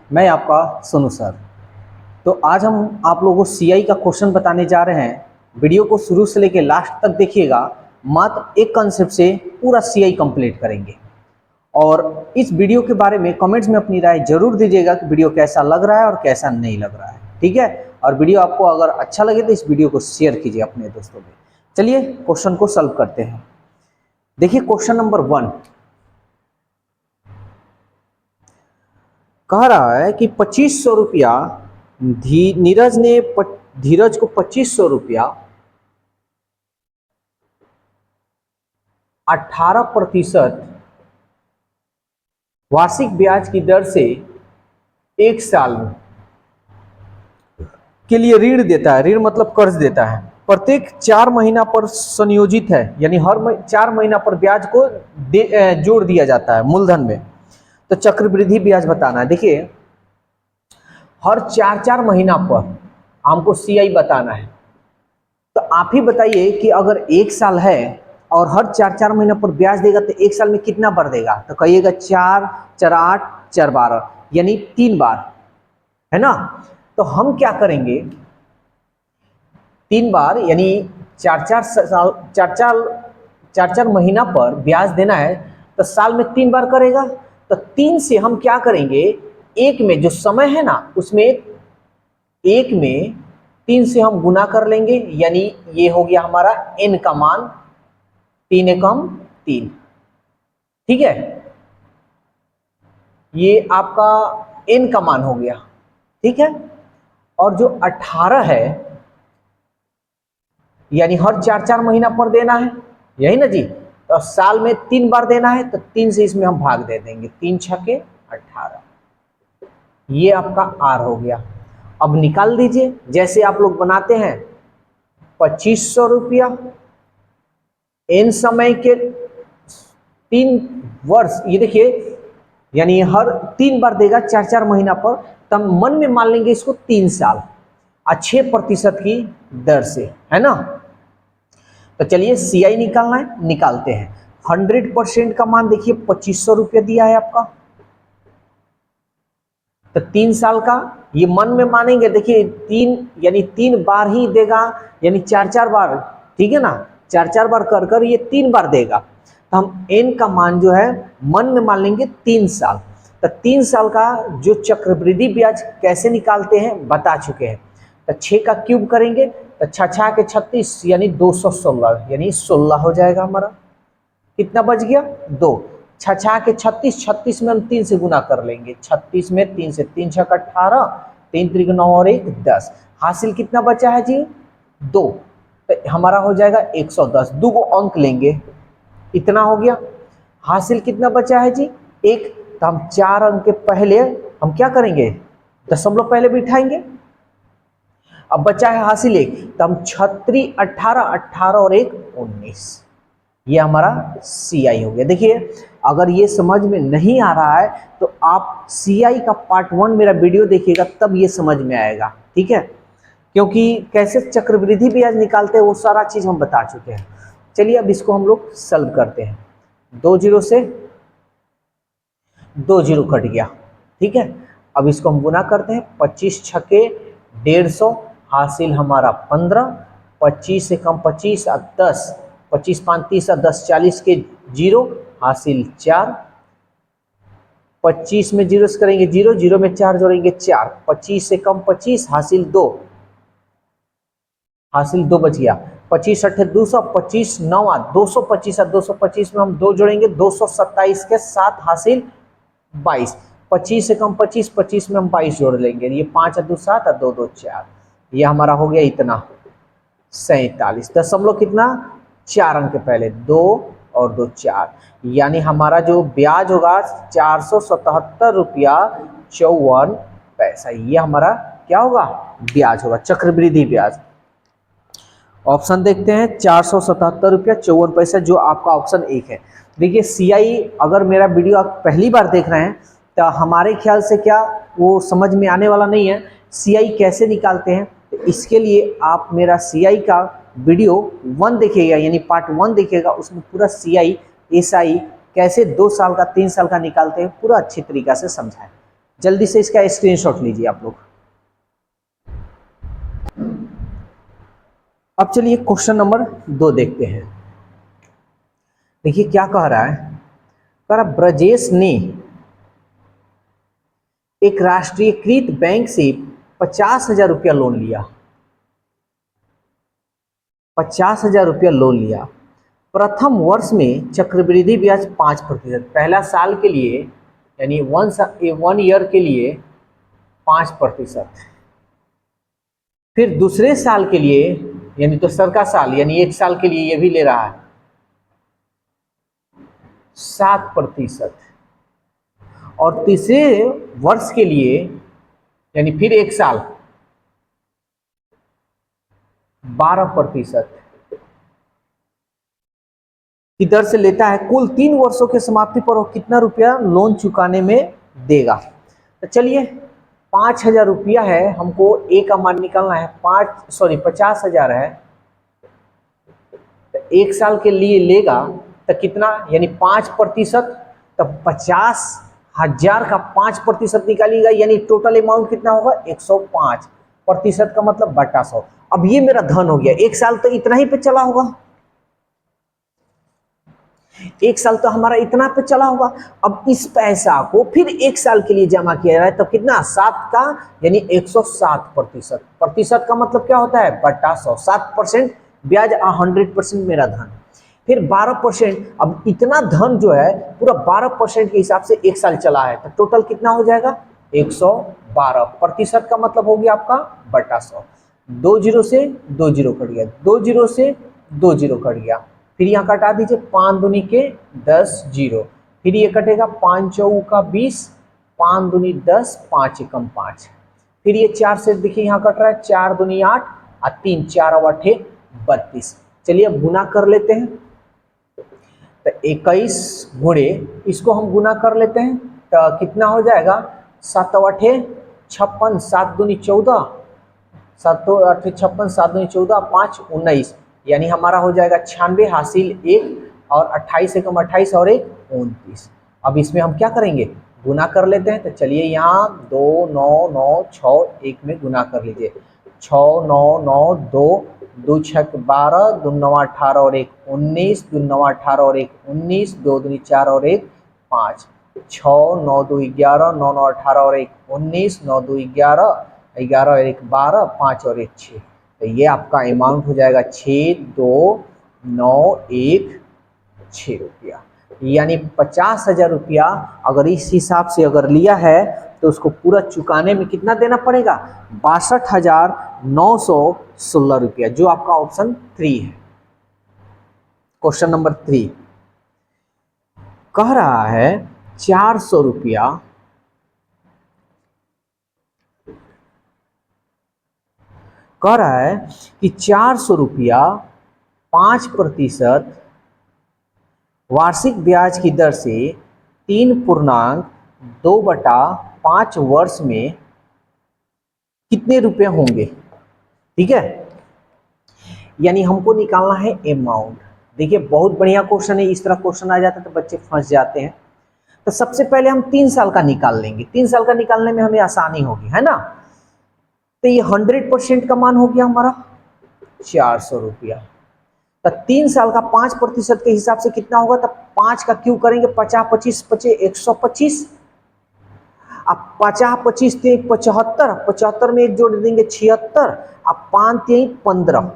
मैं आपका सोनू सर। तो आज हम आप लोगों को सीआई का क्वेश्चन बताने जा रहे हैं। वीडियो को शुरू से लेकर लास्ट तक देखिएगा। मात्र एक कंसेप्ट से पूरा सीआई कंप्लीट करेंगे। और इस वीडियो के बारे में कमेंट्स में अपनी राय जरूर दीजिएगा कि वीडियो कैसा लग रहा है और कैसा नहीं लग रहा है। ठीक है। और वीडियो आपको अगर अच्छा लगे तो इस वीडियो को शेयर कीजिए अपने दोस्तों में। चलिए क्वेश्चन को सॉल्व करते हैं। देखिए क्वेश्चन नंबर 1 कह रहा है कि 2500 रुपया धीरज को 2500 रुपया 18% वार्षिक ब्याज की दर से एक साल के लिए ऋण देता है। ऋण मतलब कर्ज देता है। प्रत्येक 4 महीना पर संयोजित है, यानी हर 4 महीना पर ब्याज को जोड़ दिया जाता है मूलधन में। तो चक्रवृद्धि ब्याज बताना है। देखिए हर 4-4 महीना पर हमको सीआई बताना है। तो आप ही बताइए कि अगर एक साल है और हर 4-4 महीना पर ब्याज देगा तो एक साल में कितना बार देगा? तो कहिएगा 4, 4, 8, 4, 12 यानी 3 बार, है ना। तो हम क्या करेंगे, 3 बार यानी 4-4 साल 4-4 महीना पर ब्याज देना है तो साल में 3 बार करेगा। तो 3 से हम क्या करेंगे, एक में जो समय है ना उसमें एक में 3 से हम गुना कर लेंगे, यानी ये हो गया हमारा n का मान 3 एकम 3। ठीक है, ये आपका n का मान हो गया। ठीक है, और जो 18 है यानी हर 4-4 महीना पर देना है, यही ना जी। तो साल में 3 बार देना है तो 3 से इसमें हम भाग दे देंगे, 3 छके 18। ये आपका R हो गया। अब निकाल दीजिए जैसे आप लोग बनाते हैं। 2500 रुपया n समय के 3 वर्ष, ये देखिए यानी हर 3 बार देगा 4-4 महीना पर। तब मन में मान लेंगे इसको 3 साल 6% की दर से, है ना। तो चलिए सीआई निकालना है, निकालते हैं। 100% का मान देखिए 2500 रुपया दिया है आपका। तो 3 साल का ये मन में मानेंगे। देखिए 3 यानी 3 बार ही देगा, यानी 4-4 बार। ठीक है ना, 4-4 बार कर कर ये 3 बार देगा। तो हम n का मान जो है मन में मान लेंगे 3 साल। तो 3 साल का जो चक्रवृद्धि ब्याज कैसे निकालते हैं बता चुके हैं। तो 6 का क्यूब करेंगे तो 6 के 36 यानी 216, यानी 16 हो जाएगा हमारा। कितना बच गया? 2। 6 के 36, 36 में हम 3 से गुना कर लेंगे। 36 में 3 से, 3 छक 18, 3 त्रिक 9 और 1 10। हासिल कितना बचा है जी? 2। तो हमारा हो जाएगा 110। 2 को अंक लेंगे, इतना हो गया। हासिल कितना बचा है जी? 1। तो हम 4 अंक के पहले हम क्या करेंगे, दशमलव पहले बिठाएंगे। अब बचा है हासिल 1, तो हम 36 18, 18 और 1 19। ये हमारा सीआई हो गया। देखिए अगर ये समझ में नहीं आ रहा है तो आप सीआई का पार्ट 1 मेरा वीडियो देखिएगा, तब ये समझ में आएगा। ठीक है, क्योंकि कैसे चक्रवृद्धि ब्याज निकालते हैं वो सारा चीज हम बता चुके हैं। चलिए अब इसको हम लोग सॉल्व करते हैं। 2 जीरो से 2 जीरो कट गया। ठीक है, अब इसको हम गुना करते हैं। 25 छके 150, हासिल हमारा 15। 25 से कम 25 और 10, 25 5 30 और 10 40 के 0, हासिल 4। 25 में 0 से करेंगे 0, 0 में 4 जोड़ेंगे 4। 25 से कम 25, हासिल 2, हासिल 2 बच गया। 25 अट्ठे 200, 25 9 225 और 225 में हम 2 जोड़ेंगे 227 के 7, हासिल 22। 25 से कम 25, 25 में हम 22 जोड़ लेंगे। ये 5 और 2 7 और 2 2 4, ये हमारा हो गया इतना 47। दशमलव कितना? 4 अंक के पहले 2 और 2 4, यानी हमारा जो ब्याज होगा 477 रुपया 54 पैसा। ये हमारा क्या होगा? ब्याज होगा, चक्रवृद्धि ब्याज। ऑप्शन देखते हैं, 477 रुपया 54 पैसा, जो आपका ऑप्शन 1 है। देखिए सीआई, अगर मेरा वीडियो आप पहली बार देख रहे हैं तो हमारे ख्याल से क्या वो समझ में आने वाला नहीं है सीआई कैसे निकालते हैं। तो इसके लिए आप मेरा सीआई का वीडियो 1 देखिएगा, यानी पार्ट 1 देखिएगा। उसमें पूरा सीआई एसआई कैसे 2 साल का 3 साल का निकालते हैं पूरा अच्छी तरीका से समझाएं। जल्दी से इसका स्क्रीनशॉट लीजिए आप लोग। अब चलिए क्वेश्चन नंबर 2 देखते हैं। देखिए क्या कह रहा है, कह रहा ब्रजेश ने एक राष्ट्रीयकृत बैंक से 50,000 रुपया लोन लिया। 50,000 रुपया लोन लिया। प्रथम वर्ष में चक्रवृद्धि ब्याज 5%, पहला साल के लिए यानी 1 ईयर के लिए 5%, फिर दूसरे साल के लिए यानी दूसर का साल यानी 1 साल के लिए ये भी ले रहा है 7%, और तीसरे वर्ष के लिए यानी फिर 1 साल 12% की दर से लेता है। कुल 3 वर्षों के समाप्ति पर वो कितना रुपया लोन चुकाने में देगा। तो चलिए 5,000 रुपया है, हमको ए का मान निकालना है। 50,000 है, तो 1 साल के लिए लेगा तो कितना यानी 5%, तो 50,000 का 5% निकालिएगा यानी टोटल अमाउंट कितना होगा 105, प्रतिशत का मतलब बटा 100। अब ये मेरा धन हो गया, 1 साल तो इतना ही पे चला होगा, 1 साल तो हमारा इतना पे चला होगा। अब इस पैसा को फिर 1 साल के लिए जमा किया जा रहा है, तो कितना 7 का यानी 107%, प्रतिशत का मतलब क्या होता है बटा 100, 7% ब्याज 100% मेरा धन, फिर 12%। अब इतना धन जो है पूरा 12% के हिसाब से 1 साल चला है, तो टोटल कितना हो जाएगा 112, प्रतिशत का मतलब हो गया आपका बटा 100। 2 जीरो से 2 जीरो कट गया, 2 जीरो से 2 जीरो कट गया, फिर यहाँ कटा दीजिए 5 दूनी के 10 जीरो, फिर ये कटेगा 5 चौका का 20, 5 दूनी 10, 5 एकम 5, फिर ये 4 से देखिए यहाँ कट रहा है 4 दूनी 8 और 3 4 और 8 32। चलिए अब गुना कर लेते हैं, तो 21 गुणे इसको हम गुना कर लेते हैं, तो कितना हो जाएगा 7 8 56, 7 दूनी 14, 7 8 56, 7 दूनी 14, 5 19, यानी हमारा हो जाएगा 96 हासिल 1, और 28 एकम 28 और 1 29। अब इसमें हम क्या करेंगे गुना कर लेते हैं, तो चलिए यहाँ 2 9 9 6 1 में गुना कर लीजिए, 6 9 9 2 2 6 12, 2 9 18 और 1 19, 2 9 18 और 1 19, 2 दूनी 4 और 1 5, 6 9 2 11, 9 9 18 और 1 19, 9 2 11, 11 और 1 12, 5 और 1 6। तो ये आपका अमाउंट हो जाएगा 6291 रुपया, यानी 50,000 रुपया अगर इस हिसाब से अगर लिया है तो उसको पूरा चुकाने में कितना देना पड़ेगा 62,916 रुपया, जो आपका ऑप्शन 3 है। क्वेश्चन नंबर 3 कह रहा है 400 रुपया कह रहा है कि 400 रुपया 5% वार्षिक ब्याज की दर से 3.2/5 वर्ष में कितने रुपए होंगे। ठीक है, यानी हमको निकालना है अमाउंट। देखिए बहुत बढ़िया क्वेश्चन है, इस तरह क्वेश्चन आ जाता है तो बच्चे फंस जाते हैं। तो सबसे पहले हम 3 साल का निकाल लेंगे, 3 साल का निकालने में हमें आसानी होगी, है ना। तो ये 100% का मान हो गया हमारा 400 रुपया, तो 3 साल का 5% के हिसाब से कितना होगा, तब 5 का क्यों करेंगे 50 25 25 125, अब 50 25 3 75, 75 में 1 जोड़ देंगे 76, अब 5 3 15।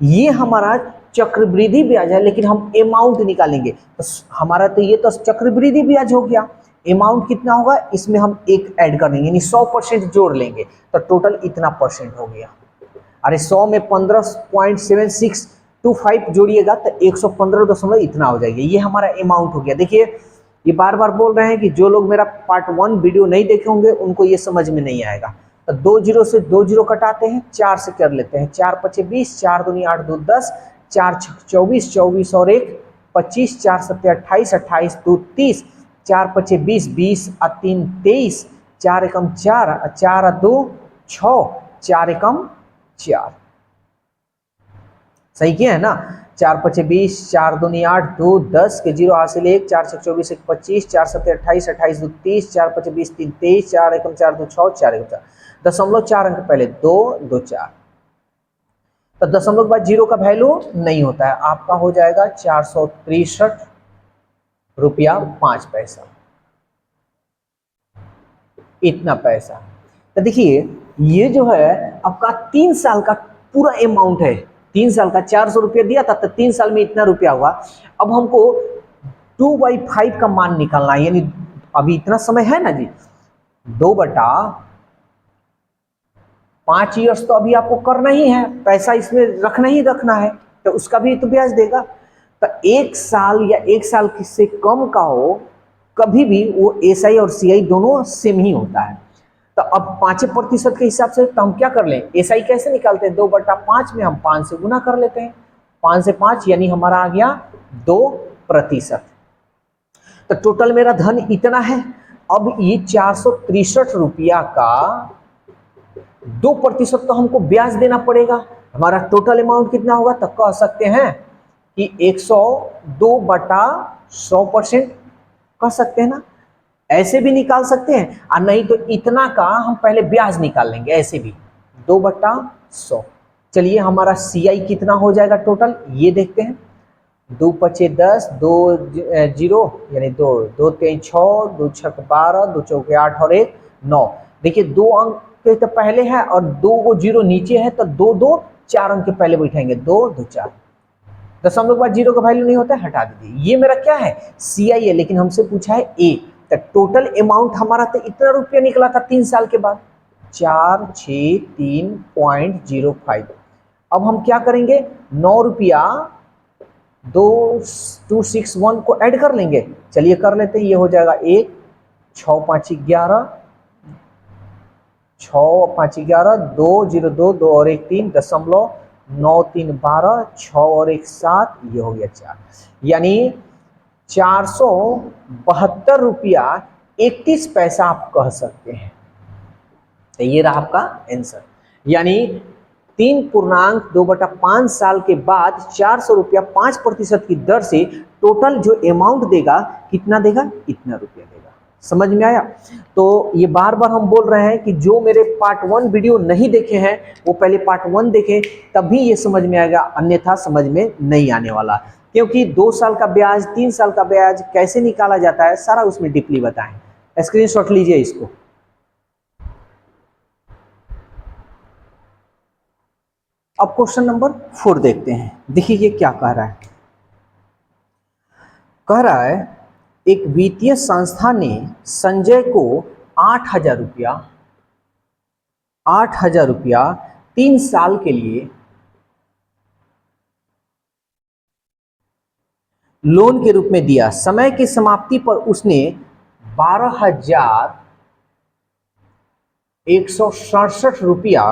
ये हमारा चक्रवृद्धि ब्याज है, लेकिन हम अमाउंट निकालेंगे तो हमारा तो ये तो चक्रवृद्धि ब्याज हो गया। अमाउंट कितना होगा इसमें हम 1 ऐड कर देंगे यानी 100% जोड़ लेंगे, तो टोटल इतना परसेंट हो गया। अरे 100 में 15.7625 जोड़िएगा तो 115 इतना हो जाएगा, ये हमारा अमाउंट हो गया। देखिए ये बार बार बोल रहे हैं कि जो लोग मेरा पार्ट 1 वीडियो नहीं देखे होंगे उनको ये समझ में नहीं आएगा। तो 2 जीरो से 2 जीरो कटाते हैं, 4 से कर लेते हैं, 4 5 20, 4 दूनी 8 2 10, 4 6 24, 24 और 1 25, 4 7 28, 28 2 30, 4 5 20, 20 और 3 23, 4 एकम 4, 4 और 2 6, 4 एकम 4। सही किया है ना। 4 पचे 20, 4 दूनी 8, 2 10 के 0 हासिल 1, 4 6 24 1 25, 4 7 28, 28 2 30, 4 पचे 20 3 23, 4 1 4 2 6, 4 1 4 दशमलव 4 अंक पहले 2 2 4, तो दशमलव के बाद 0 का वैल्यू नहीं होता है, आपका हो जाएगा 463 रुपया 5 पैसा, इतना पैसा। तो देखिए ये जो है आपका 3 साल का पूरा अमाउंट है, 3 साल का 400 रुपया दिया था तो 3 साल में इतना रुपया हुआ। अब हमको 2/5 का मान निकालना है, यानी अभी इतना समय है ना जी, 2/5 ईयर्स तो अभी आपको करना ही है, पैसा इसमें रखना ही रखना है, तो उसका भी तो ब्याज देगा। तो 1 साल या 1 साल से कम का हो कभी भी वो एसआई और सीआई दोनों सेम ही होता है। तो अब 5% के हिसाब से तो हम क्या कर लें, एसआई कैसे निकालते हैं, 2/5 में हम 5 से गुना कर लेते हैं, 5 से 5 यानी हमारा आ गया 2%। तो टोटल मेरा धन इतना है। अब ये 463 रुपया का 2% तो हमको ब्याज देना पड़ेगा, हमारा टोटल अमाउंट कितना होगा, तो कह सकते हैं कि 102/100% कह सकते हैं ना, ऐसे भी निकाल सकते हैं, और नहीं तो इतना का हम पहले ब्याज निकाल लेंगे, ऐसे भी 2/100। चलिए हमारा सीआई कितना हो जाएगा टोटल, ये देखते हैं, 2 पचे 10, 2 0 यानी 2 2 3 6, 2 6 12, 2 चौके 8 और 1 9। देखिए 2 अंक के तो पहले है और 2 को 0 नीचे है, तो 2 2 4 अंक के पहले बैठेंगे, 2 2 4, दशमलव के बाद 0 का वैल्यू नहीं होता है, हटा दीजिए। ये मेरा क्या है, सीआई है, लेकिन हमसे पूछा है ए। तो टोटल अमाउंट हमारा तो इतना रुपया निकला था 3 साल के बाद, 463.05। अब हम क्या करेंगे, 9 रुपया 261 को ऐड कर लेंगे, चलिए कर लेते हैं, ये हो जाएगा 1 6 5 11, 6 5 11, 2 0 2 2 और 1 3, दशमलव 9 3 12, 6 और 1 7, ये हो गया 4, यानी 472 रुपया 31 पैसा आप कह सकते हैं। तो ये रहा आपका आंसर, यानी 3.2/5 साल के बाद 400 रुपया 5% की दर से टोटल जो अमाउंट देगा कितना देगा, इतना रुपया देगा। समझ में आया? तो ये बार बार हम बोल रहे हैं कि जो मेरे पार्ट 1 वीडियो नहीं देखे हैं वो पहले पार्ट 1 देखें, तभी ये समझ में आएगा, अन्यथा समझ में नहीं आने वाला, क्योंकि 2 साल का ब्याज 3 साल का ब्याज कैसे निकाला जाता है सारा उसमें डीपली बताएं। स्क्रीनशॉट लीजिए इसको। अब क्वेश्चन नंबर 4 देखते हैं। देखिए ये क्या कह रहा है, कह रहा है एक वित्तीय संस्था ने संजय को 8,000 रुपया 3 साल के लिए लोन के रूप में दिया। समय की समाप्ति पर उसने 12,167 रुपया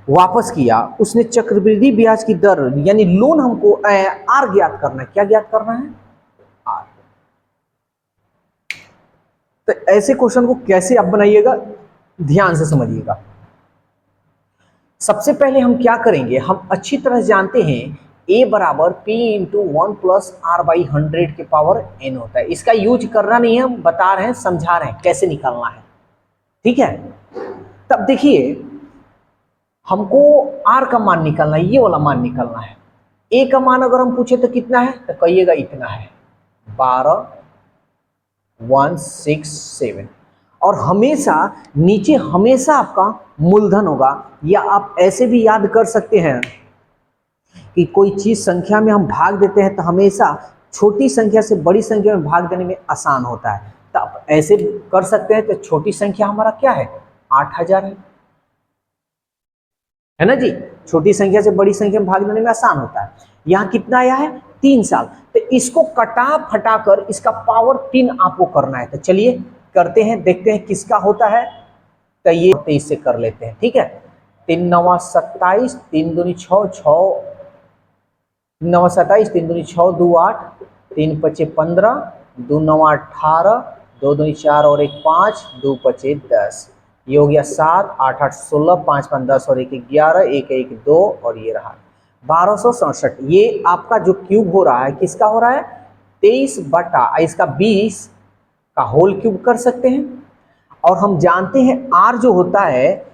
वापस किया। उसने चक्रवृद्धि ब्याज की दर यानी लोन हमको आर ज्ञात करना है। क्या ज्ञात करना है? आर। तो ऐसे क्वेश्चन को कैसे आप बनाइएगा, ध्यान से समझिएगा। सबसे पहले हम क्या करेंगे, हम अच्छी तरह जानते हैं a बराबर p into 1 plus r by 100 के पावर n होता है। इसका यूज करना नहीं है, हम बता रहे हैं, समझा रहे हैं कैसे निकालना है, ठीक है। तब देखिए हमको r का मान निकालना है, ये वाला मान निकालना है। a का मान अगर हम पूछे तो कितना है, तो कहिएगा इतना है 12,167। और हमेशा नीचे हमेशा आपका मूलधन होगा, या आप ऐसे भी याद कर सकते हैं कि कोई चीज संख्या में हम भाग देते हैं तो हमेशा छोटी संख्या से बड़ी संख्या में भाग देने में आसान होता है। तो आप ऐसे कर सकते हैं। तो छोटी संख्या हमारा क्या है, 8,000 है ना जी। छोटी संख्या से बड़ी संख्या में भाग देने में आसान होता है। यहाँ कितना आया है, 3 साल। तो इसको कटा फटा कर इसका पावर 3 आपको करना है। तो चलिए करते हैं, देखते हैं किसका होता है। तो ये 23 से कर लेते हैं, ठीक है। 3 9 27, 3 दूनी 6 6 9 27, 3 दूनी 6 2 8, 3 पचे 15, 2 9 18, 2 दूनी 4 और 1 5, 2 पचे 10, ये हो गया 7 8 8 16, 5 5 10 और 1 11, 1 1 2 और ये रहा 1267। ये आपका जो क्यूब हो रहा है किसका हो रहा है, 23 बटा इसका 20 का होल क्यूब कर सकते हैं। और हम जानते हैं आर जो होता है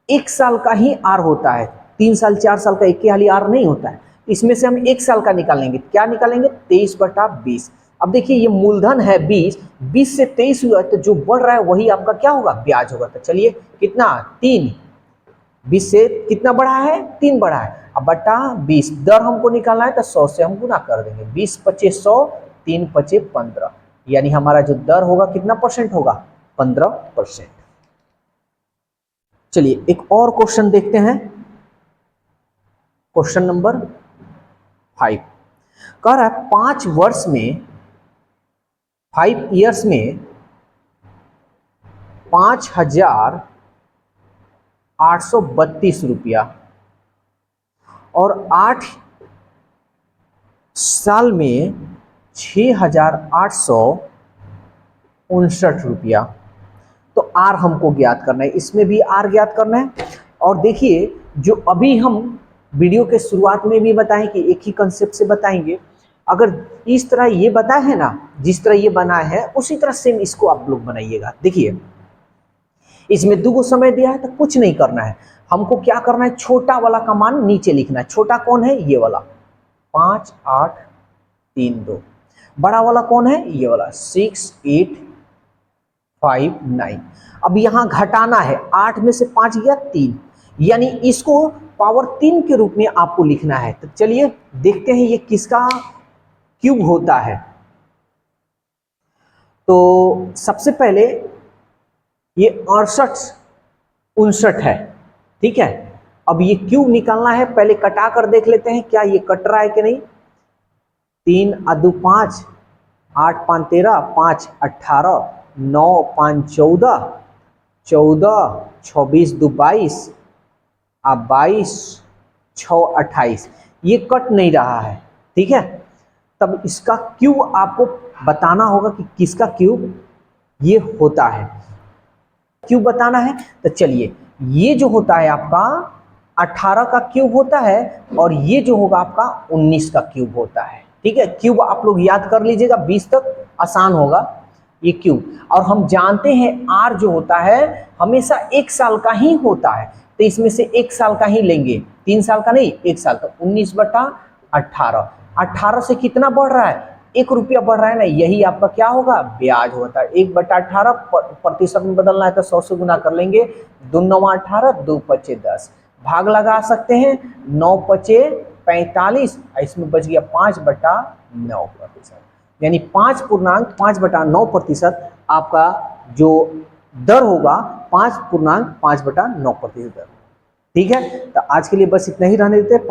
1 साल का ही आर होता है, 3 साल 4 साल का एक ही हाली आर नहीं होता है। इसमें से हम 1 साल का निकालेंगे, क्या निकालेंगे, 23 बटा 20। अब देखिए ये मूलधन है 20, 20 से 23 हुआ तो जो बढ़ रहा है वही आपका क्या होगा, ब्याज होगा। तो चलिए कितना, 3, 20 से कितना बढ़ा है, 3 बढ़ा है, अब बटा 20। दर हमको निकालना है तो 100 से हम गुना कर देंगे, 20 पचे 100, 3 पचे 15, यानी हमारा जो दर होगा कितना परसेंट होगा, 15%। चलिए एक और क्वेश्चन देखते हैं, क्वेश्चन नंबर 5 कह रहा है 5 वर्ष में, 5 ईयर्स में 5,832 रुपया और 8 साल में 6,859 रुपया। तो आर हमको ज्ञात करना है, इसमें भी आर ज्ञात करना है। और देखिए जो अभी हम वीडियो के शुरुआत में भी बताएं कि एक ही कंसेप्ट से बताएंगे, अगर इस तरह ये बताया है ना, जिस तरह ये बना है उसी तरह सेम इसको आप लोग बनाइएगा। देखिए इसमें 2 समय दिया है तो कुछ नहीं करना है, हमको क्या करना है, छोटा वाला का मान नीचे लिखना है। छोटा कौन है, ये वाला 5,832। बड़ा वाला कौन है, ये वाला 6,859। अब यहां घटाना है, 8 में से 5 गया 3, यानी इसको पावर 3 के रूप में आपको लिखना है। तो चलिए देखते हैं ये किसका क्यूब होता है। तो सबसे पहले ये 68 है, ठीक है। अब ये क्यूब निकालना है, पहले कटा कर देख लेते हैं क्या ये कट रहा है कि नहीं। 3 2 5, 8 5 13, 5 18, 9 5 14, 14 26 2 22, 22 6 28, ये कट नहीं रहा है, ठीक है। तब इसका क्यूब आपको बताना होगा कि किसका क्यूब ये होता है, क्यूब बताना है। तो चलिए ये जो होता है आपका 18 का क्यूब होता है और ये जो होगा आपका 19 का क्यूब होता है, ठीक है। क्यूब आप लोग याद कर लीजिएगा, 20 तक आसान होगा ये क्यूब। और हम जानते हैं आर जो होता है हमेशा 1 साल का ही होता है, तो इसमें से 1 साल का ही लेंगे, 3 साल का नहीं, 1 साल का। 19 बटा 18, 18 से कितना बढ़ रहा है, 1 रुपया बढ़ रहा है ना, यही आपका क्या होगा, ब्याज होता है। 1 बटा 18 प्रतिशत में बदलना है तो 100 से गुना कर लेंगे, 2 9 18, 2 पचे 10, भाग लगा सकते हैं, 9 पचे 45, इसमें बच गया 5 बटा 9%, यानी 5.5 बटा 9% आपका जो दर होगा 5.5 बटा 9%। ठीक है, तो आज के लिए बस इतना ही रहने देते हैं।